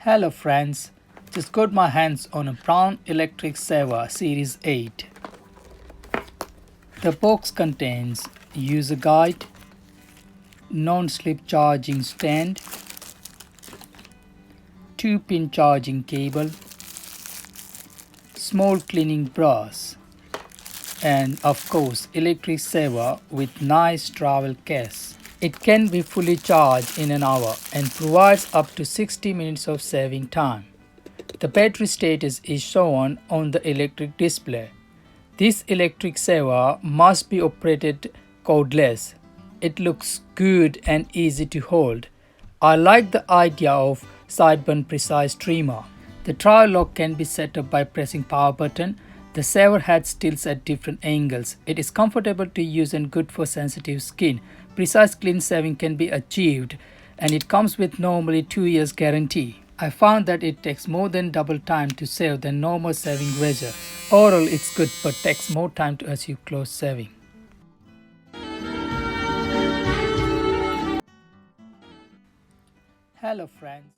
Hello friends, just got my hands on a Braun electric saver series 8. The box contains user guide, non-slip charging stand, 2-pin charging cable, small cleaning brush, and of course electric saver with nice travel case. It can be fully charged in an hour and provides up to 60 minutes of saving time. The battery status is shown on the electric display. This electric saver must be operated cordless. It looks good and easy to hold. I like the idea of side-bend precise trimmer. The trial lock can be set up by pressing power button. The saver head tilts at different angles. It is comfortable to use and good for sensitive skin. Precise clean saving can be achieved and it comes with normally 2 years guarantee. I found that it takes more than double time to save than normal saving razor. Overall it's good but takes more time to achieve close saving. Hello friends.